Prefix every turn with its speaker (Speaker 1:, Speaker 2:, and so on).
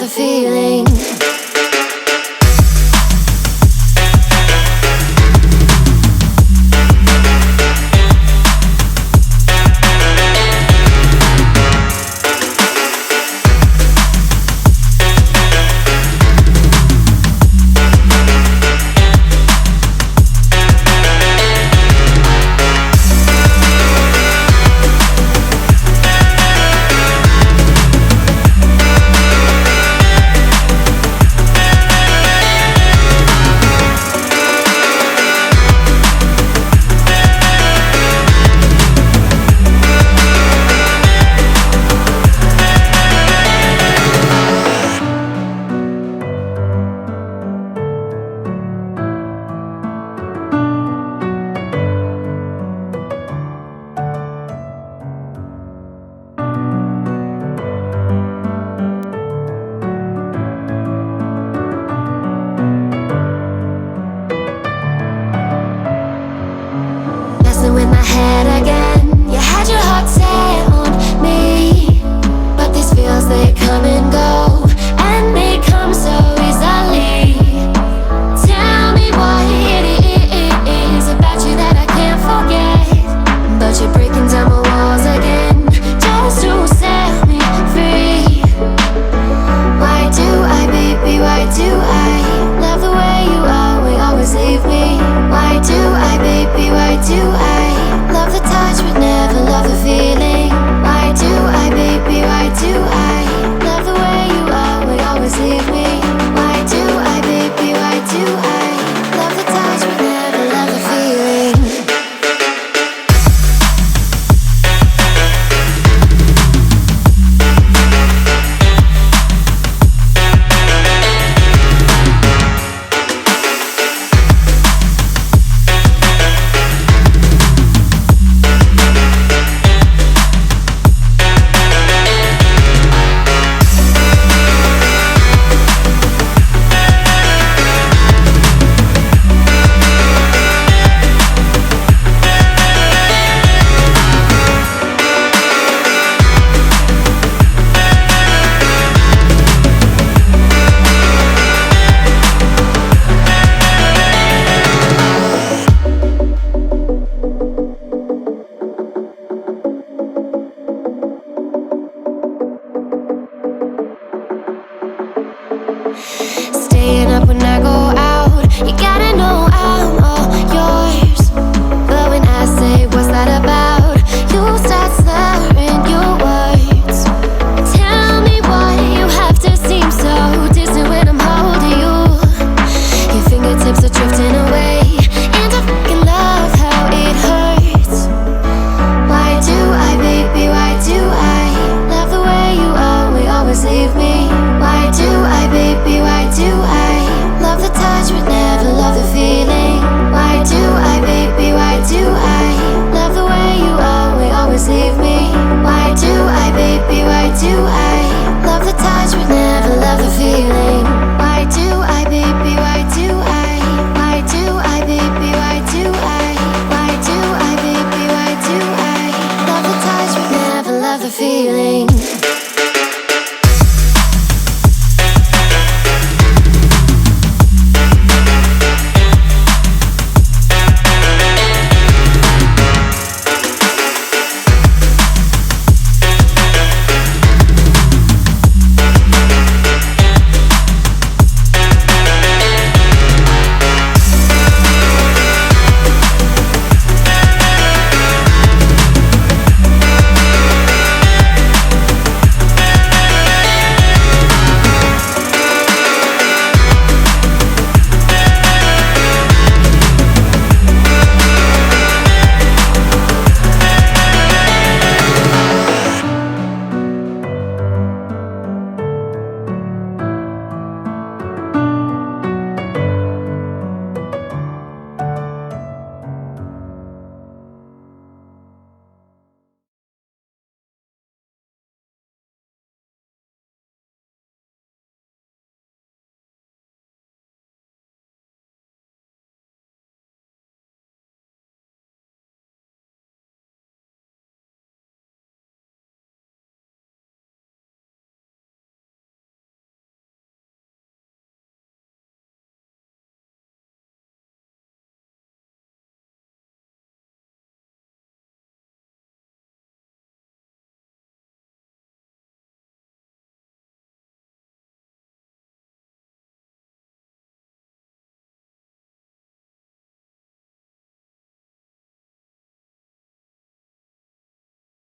Speaker 1: the feeling. With my head again, you had your heart set on me, but these feels, they come and go, and they come so easily. Tell me what it is about you that I can't forget, but you're breaking down my walls again, just to set me free. Why do I, baby, why do I love the way you are, we always leave me? Why do I, baby, why do I love the touch but never love the feeling? Why do I, baby, why do I love the way you are, we always leave me? Why do I, baby, why do I love the touch but never love the feeling? Staying up when I